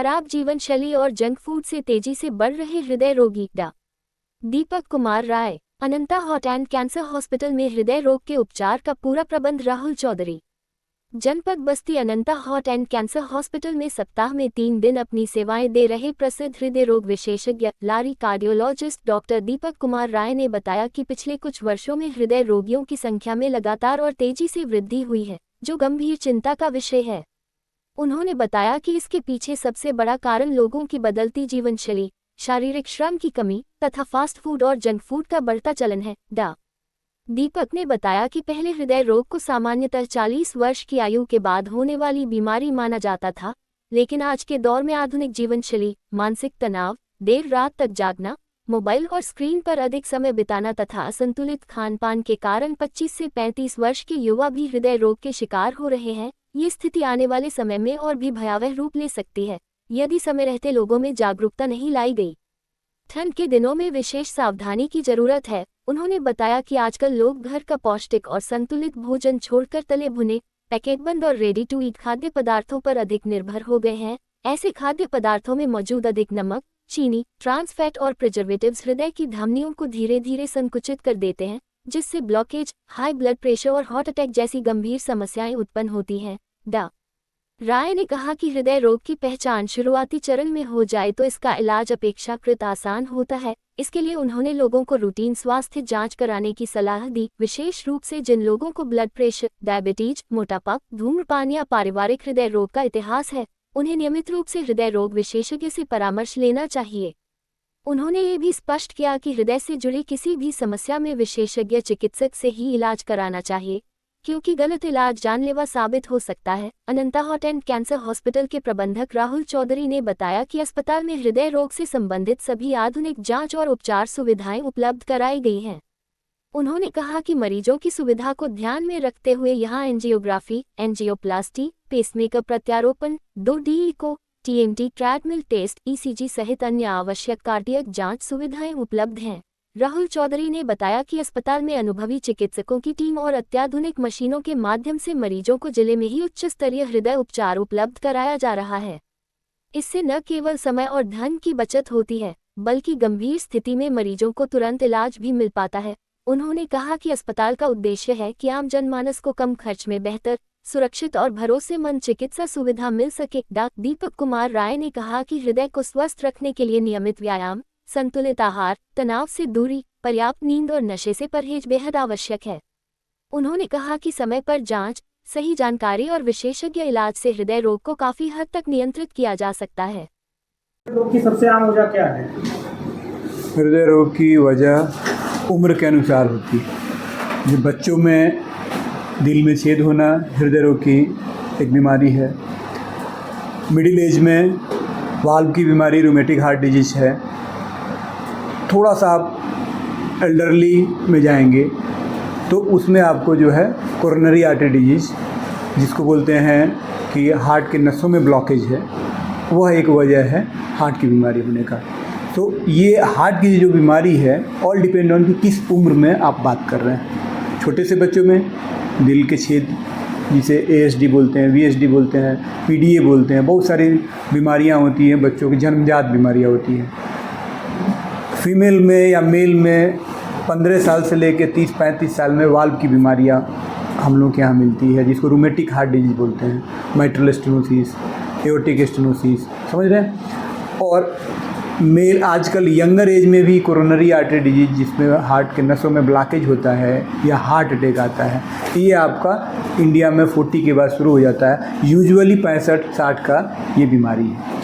खराब जीवन शैली और जंक फूड से तेजी से बढ़ रहे हृदय रोगी डा. दीपक कुमार राय, अनंता हार्ट एंड कैंसर हॉस्पिटल में हृदय रोग के उपचार का पूरा प्रबंध राहुल चौधरी. जनपद बस्ती अनंता हार्ट एंड कैंसर हॉस्पिटल में सप्ताह में 3 दिन अपनी सेवाएं दे रहे प्रसिद्ध हृदय रोग विशेषज्ञ लारी कार्डियोलॉजिस्ट डॉक्टर दीपक कुमार राय ने बताया कि पिछले कुछ वर्षों में हृदय रोगियों की संख्या में लगातार और तेजी से वृद्धि हुई है, जो गंभीर चिंता का विषय है. उन्होंने बताया कि इसके पीछे सबसे बड़ा कारण लोगों की बदलती जीवनशैली, शारीरिक श्रम की कमी तथा फास्ट फूड और जंक फूड का बढ़ता चलन है. डा. दीपक ने बताया कि पहले हृदय रोग को सामान्यतः 40 वर्ष की आयु के बाद होने वाली बीमारी माना जाता था, लेकिन आज के दौर में आधुनिक जीवनशैली, मानसिक तनाव, देर रात तक जागना, मोबाइल और स्क्रीन पर अधिक समय बिताना तथा असंतुलित खान-पान के कारण 25 से 35 वर्ष के युवा भी हृदय रोग के शिकार हो रहे हैं. ये स्थिति आने वाले समय में और भी भयावह रूप ले सकती है, यदि समय रहते लोगों में जागरूकता नहीं लाई गई. ठंड के दिनों में विशेष सावधानी की जरूरत है. उन्होंने बताया कि आजकल लोग घर का पौष्टिक और संतुलित भोजन छोड़कर तले भुने, पैकेटबंद और रेडी टू ईट खाद्य पदार्थों पर अधिक निर्भर हो गए हैं. ऐसे खाद्य पदार्थों में मौजूद अधिक नमक, चीनी, ट्रांस फैट और प्रिजर्वेटिव्स हृदय की धमनियों को धीरे धीरे संकुचित कर देते हैं, जिससे ब्लॉकेज, हाई ब्लड प्रेशर और हार्ट अटैक जैसी गंभीर समस्याएं उत्पन्न होती हैं. डा. राय ने कहा कि हृदय रोग की पहचान शुरुआती चरण में हो जाए तो इसका इलाज अपेक्षाकृत आसान होता है. इसके लिए उन्होंने लोगों को रूटीन स्वास्थ्य जांच कराने की सलाह दी, विशेष रूप से जिन लोगों को ब्लड प्रेशर, डायबिटीज, मोटापा, धूम्रपान या पारिवारिक हृदय रोग का इतिहास है, उन्हें नियमित रूप से हृदय रोग विशेषज्ञ से परामर्श लेना चाहिए. उन्होंने ये भी स्पष्ट किया कि हृदय से जुड़ी किसी भी समस्या में विशेषज्ञ चिकित्सक से ही इलाज कराना चाहिए, क्योंकि गलत इलाज जानलेवा साबित हो सकता है. अनंता हार्ट एंड कैंसर हॉस्पिटल के प्रबंधक राहुल चौधरी ने बताया कि अस्पताल में हृदय रोग से संबंधित सभी आधुनिक जांच और उपचार सुविधाएं उपलब्ध कराई गई हैं. उन्होंने कहा कि मरीजों की सुविधा को ध्यान में रखते हुए यहां एंजियोग्राफी, एंजियोप्लास्टी, पेसमेकर प्रत्यारोपण, 2D echo, TMT, treadmill test, ECG सहित अन्य आवश्यक कार्डियक जांच सुविधाएं उपलब्ध हैं. राहुल चौधरी ने बताया कि अस्पताल में अनुभवी चिकित्सकों की टीम और अत्याधुनिक मशीनों के माध्यम से मरीजों को जिले में ही उच्च स्तरीय हृदय उपचार उपलब्ध कराया जा रहा है. इससे न केवल समय और धन की बचत होती है, बल्कि गंभीर स्थिति में मरीजों को तुरंत इलाज भी मिल पाता है. उन्होंने कहा कि अस्पताल का उद्देश्य है कि आम जनमानस को कम खर्च में बेहतर, सुरक्षित और भरोसेमंद चिकित्सा सुविधा मिल सके. डा. दीपक कुमार राय ने कहा कि हृदय को स्वस्थ रखने के लिए नियमित व्यायाम, संतुलित आहार, तनाव से दूरी, पर्याप्त नींद और नशे से परहेज बेहद आवश्यक है. उन्होंने कहा कि समय पर जांच, सही जानकारी और विशेषज्ञ इलाज से हृदय रोग को काफी हद तक नियंत्रित किया जा सकता है. रोग की सबसे आम वजह क्या है? हृदय रोग की वजह उम्र के अनुसार होती है. जो बच्चों में दिल में छेद होना हृदय रोग की एक बीमारी है. मिडिल एज में वाल्व की बीमारी रूमेटिक हार्ट डिजीज है. थोड़ा सा आप एल्डरली में जाएंगे तो उसमें आपको जो है कोरोनरी आर्टरी डिजीज, जिसको बोलते हैं कि हार्ट के नसों में ब्लॉकेज है, वह एक वजह है हार्ट की बीमारी होने का. तो ये हार्ट की जो बीमारी है ऑल डिपेंड ऑन कि किस उम्र में आप बात कर रहे हैं. छोटे से बच्चों में दिल के छेद, जिसे ASD बोलते हैं, VSD बोलते हैं, PDA बोलते हैं, बहुत सारी बीमारियां होती हैं. बच्चों की जन्मजात बीमारियां होती हैं. फीमेल में या मेल में 15 साल से लेकर 30-35 साल में वाल्व की बीमारियां हम लोग के यहाँ मिलती है, जिसको रूमेटिक हार्ट डिजीज बोलते हैं, माइट्रल स्टेनोसिस, एओर्टिक स्टेनोसिस, समझ रहे हैं. और मेल आजकल यंगर एज में भी कोरोनरी आर्टरी डिजीज, जिसमें हार्ट के नसों में ब्लॉकेज होता है या हार्ट अटैक आता है, ये आपका इंडिया में 40 के बाद शुरू हो जाता है. यूजुअली 65-60 का ये बीमारी है.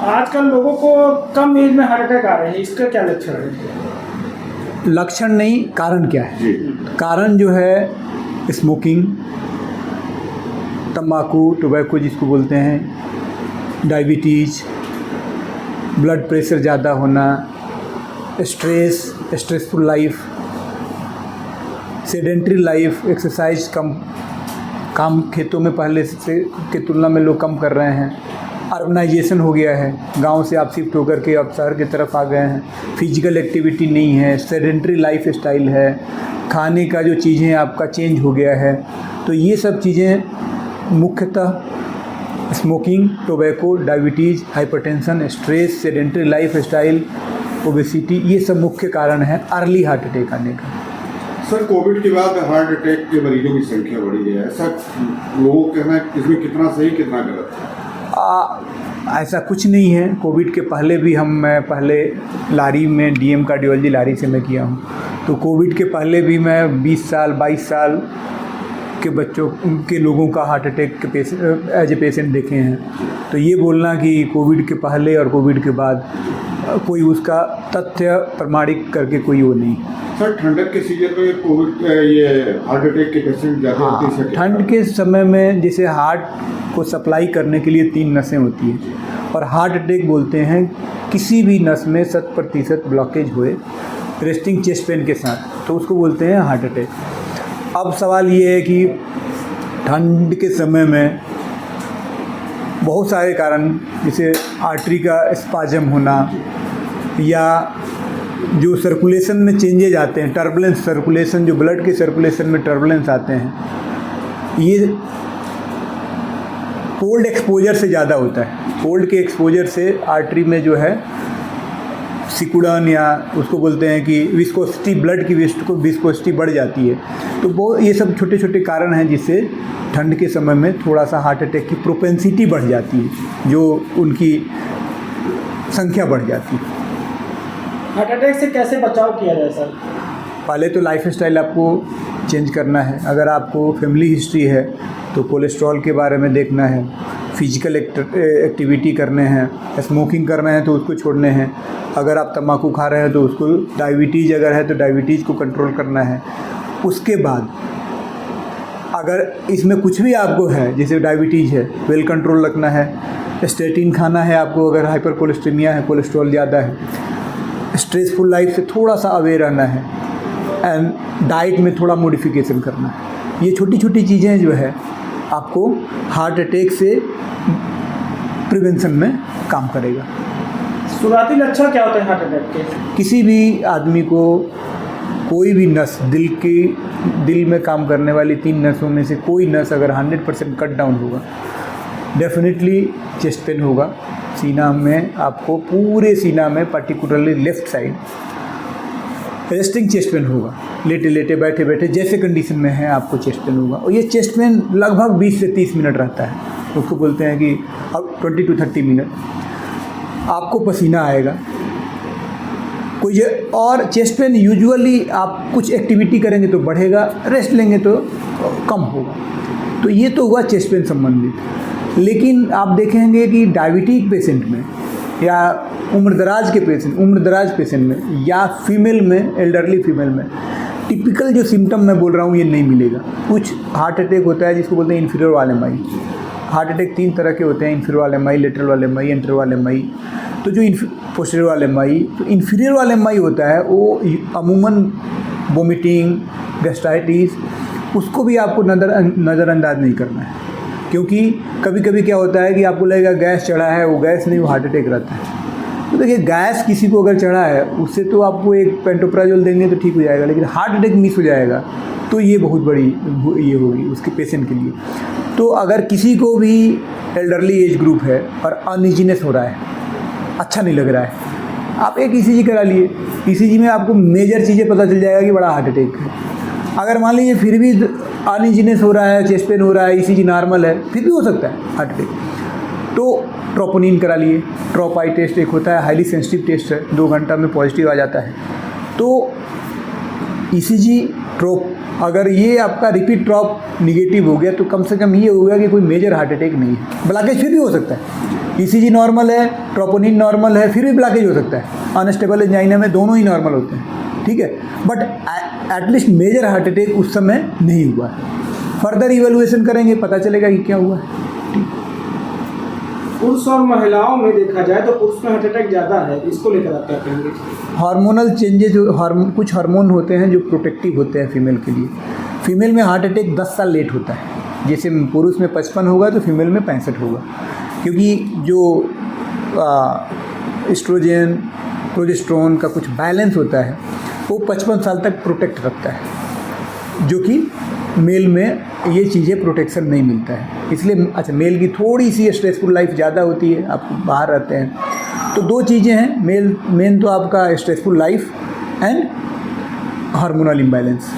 आजकल लोगों को कम एज में हार्ट अटैक आ रहे हैं, इसका क्या लक्षण है? लक्षण नहीं, कारण क्या है? कारण जो है स्मोकिंग, तंबाकू, टोबैको जिसको बोलते हैं, डायबिटीज, ब्लड प्रेशर ज़्यादा होना, stressful life, sedentary life, exercise कम, काम खेतों में पहले से के तुलना में लोग कम कर रहे हैं. अर्बनाइजेशन हो गया है, गांव से आप शिफ्ट होकर के अब शहर की तरफ आ गए हैं. फिजिकल एक्टिविटी नहीं है, सेडेंट्री लाइफ स्टाइल है, खाने का जो चीज़ें आपका चेंज हो गया है. तो ये सब चीज़ें मुख्यतः smoking, tobacco, diabetes, hypertension, stress, sedentary life style, obesity, ये सब मुख्य कारण है अर्ली हार्ट अटैक आने का। सर, कोविड के बाद हार्ट अटैक के मरीजों की संख्या बढ़ी है, ऐसा लोगों का कहना है, इसमें कितना सही कितना गलत है? ऐसा कुछ नहीं है। कोविड के पहले भी मैं पहले लारी में डीएम कार्डियोलॉजी लारी से मैं किया हूँ, तो कोविड के पहले भी मैं 20 साल 22 साल के बच्चों के लोगों का हार्ट अटैक के एज ए पेशेंट देखे हैं। तो ये बोलना कि कोविड के पहले और कोविड के बाद कोई उसका तथ्य प्रमाणित करके कोई वो नहीं। सर, ठंडक के सीजन में कोविड ये हार्ट अटैक के पेशेंट ज़्यादा होते हैं? ठंड के समय में जैसे हार्ट को सप्लाई करने के लिए 3 नसें होती हैं और हार्ट अटैक बोलते हैं किसी भी नस में 100% ब्लॉकेज हुए रेस्टिंग चेस्ट पेन के साथ, तो उसको बोलते हैं हार्ट अटैक। अब सवाल ये है कि ठंड के समय में बहुत सारे कारण, जैसे आर्टरी का स्पाजम होना या जो सर्कुलेशन में चेंजेज आते हैं, टर्बुलेंस सर्कुलेशन, जो ब्लड के सर्कुलेशन में टर्बुलेंस आते हैं, ये कोल्ड एक्सपोजर से ज़्यादा होता है। कोल्ड के एक्सपोजर से आर्टरी में जो है सिकुड़न या उसको बोलते हैं कि विस्कोसिटी, ब्लड की विस्कोसिटी बढ़ जाती है। तो वो ये सब छोटे छोटे कारण हैं जिससे ठंड के समय में थोड़ा सा हार्ट अटैक की प्रोपेंसिटी बढ़ जाती है, जो उनकी संख्या बढ़ जाती है। हार्ट अटैक से कैसे बचाव किया जाए सर? पहले तो लाइफ स्टाइल आपको चेंज करना है। अगर आपको फैमिली हिस्ट्री है तो कोलेस्ट्रॉल के बारे में देखना है, फिजिकल एक्टिविटी करने हैं, स्मोकिंग करना है तो उसको छोड़ने हैं, अगर आप तम्बाकू खा रहे हैं तो उसको, डायबिटीज़ अगर है तो डायबिटीज़ को कंट्रोल करना है। उसके बाद अगर इसमें कुछ भी आपको है, जैसे डायबिटीज़ है, वेल कंट्रोल रखना है, स्टेटिन खाना है आपको, अगर हाइपर कोलेस्ट्रीमिया है, कोलेस्ट्रॉल ज़्यादा है, स्ट्रेसफुल लाइफ से थोड़ा सा अवेयर रहना है एंड डाइट में थोड़ा मॉडिफिकेशन करना है। ये छोटी छोटी चीज़ें जो है आपको हार्ट अटैक से प्रिवेंशन में काम करेगा। शुरुआती लक्षण क्या होते हैं हार्ट अटैक के? किसी भी आदमी को कोई भी नस, दिल में काम करने वाली 3 नसों में से कोई नस अगर 100% कट डाउन होगा, डेफिनेटली चेस्ट पेन होगा। सीना में आपको, पूरे सीना में, particularly left side resting chest pain होगा। लेटे लेटे, बैठे बैठे, जैसे कंडीशन में है आपको चेस्ट पेन होगा। और ये चेस्ट पेन लगभग 20 से 30 मिनट रहता है। उसको बोलते हैं कि 20 to 30 मिनट आपको पसीना आएगा। कोई और चेस्ट पेन यूजुअली आप कुछ एक्टिविटी करेंगे तो बढ़ेगा, रेस्ट लेंगे तो कम होगा। तो ये तो हुआ चेस्ट पेन संबंधित। लेकिन आप देखेंगे कि डायबिटिक पेशेंट में या उम्रदराज पेशेंट में या फीमेल में, एल्डरली फीमेल में, टिपिकल जो सिम्टम मैं बोल रहा हूँ ये नहीं मिलेगा। कुछ हार्ट अटैक होता है जिसको बोलते हैं इन्फीरियर वाल एमाई। हार्ट अटैक 3 तरह के होते हैं, इन्फीरियर वाल एमाई, लेटरल वाल एमाई, एंटीरियर वाल एमाई। तो जो पोस्टीरियर वाल एमाई, तो इन्फीरियर वाल एमाई होता है वो अमूमन वोमिटिंग, गैस्ट्राइटिस, उसको भी आपको नज़रअंदाज नहीं करना है। क्योंकि कभी कभी क्या होता है कि आपको लगेगा गैस चढ़ा है, वो गैस नहीं, वो हार्ट अटैक रहता है। तो देखिए, गैस किसी को अगर चढ़ा है उससे तो आपको एक पेंटोप्राजोल देंगे तो ठीक हो जाएगा, लेकिन हार्ट अटैक मिस हो जाएगा तो ये बहुत बड़ी ये होगी उसके पेशेंट के लिए। तो अगर किसी को भी एल्डरली एज ग्रुप है और अनइजीनेस हो रहा है, अच्छा नहीं लग रहा है, आप एक ECG करा लिए। ECG में आपको मेजर चीज़ें पता चल जाएगा कि बड़ा हार्ट अटैक है। अगर मान लीजिए फिर भी अनइजीनेस हो रहा है, चेस्ट पेन हो रहा है, ECG नॉर्मल है, फिर भी हो सकता है हार्ट अटैक, तो ट्रोपोनिन करा लिए। ट्रोप आई टेस्ट एक होता है, हाईली सेंसिटिव टेस्ट है, 2 घंटा में पॉजिटिव आ जाता है। तो ECG, ट्रोप, अगर ये आपका रिपीट ट्रॉप निगेटिव हो गया तो कम से कम ये हो गया कि कोई मेजर हार्ट अटैक नहीं है। ब्लॉकेज फिर भी हो सकता है, ECG नॉर्मल है, ट्रोपोनिन नॉर्मल है, फिर भी ब्लॉकेज हो सकता है। अनस्टेबल एंजाइना में दोनों ही नॉर्मल होते हैं, ठीक है, but at least major heart attack उस समय नहीं हुआ है। फर्दर इवेलुएशन करेंगे, पता चलेगा कि क्या हुआ है। पुरुष और महिलाओं में देखा जाए तो पुरुष में हार्ट अटैक ज़्यादा है, इसको लेकर आप क्या कहेंगे? हार्मोनल चेंजेज, कुछ हार्मोन होते हैं जो प्रोटेक्टिव होते हैं फीमेल के लिए। फीमेल में हार्ट अटैक 10 साल लेट होता है। जैसे पुरुष में 55 होगा तो फीमेल में 65 होगा, क्योंकि जो एस्ट्रोजन, प्रोजेस्टेरोन का कुछ बैलेंस होता है वो 55 साल तक प्रोटेक्ट रखता है, जो कि मेल में ये चीज़ें प्रोटेक्शन नहीं मिलता है, इसलिए अच्छा मेल की थोड़ी सी स्ट्रेसफुल लाइफ ज़्यादा होती है, आप बाहर रहते हैं तो दो चीज़ें हैं मेन तो आपका stressful life and hormonal imbalance.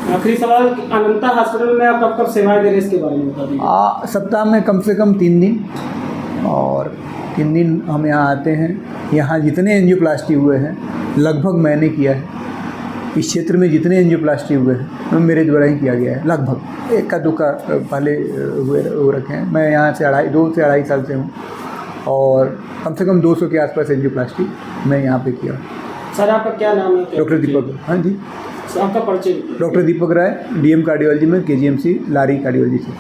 आखिरी सवाल, अनंता हॉस्पिटल में आप कब सेवाएं दे रहे हैं इसके बारे में बता दीजिए। सप्ताह में कम से कम 3 दिन, और 3 दिन हम यहाँ आते हैं। यहाँ जितने एंजियोप्लास्टी हुए हैं लगभग मैंने किया है, इस क्षेत्र में जितने एंजियोप्लास्टी हुए हैं वो मेरे द्वारा ही किया गया है, लगभग एक का दुक्का पहले हो रखे हैं। मैं यहाँ से 2 से 2.5 साल से हूँ और कम से कम 200 के आसपास एंजियोप्लास्टी मैं यहाँ पे किया। सर आपका क्या नाम है? डॉक्टर दीपक, हाँ जी, आपका परिचय? Doctor Deepak Rai, DM cardiology में KGMC लारी कार्डियोलॉजी से।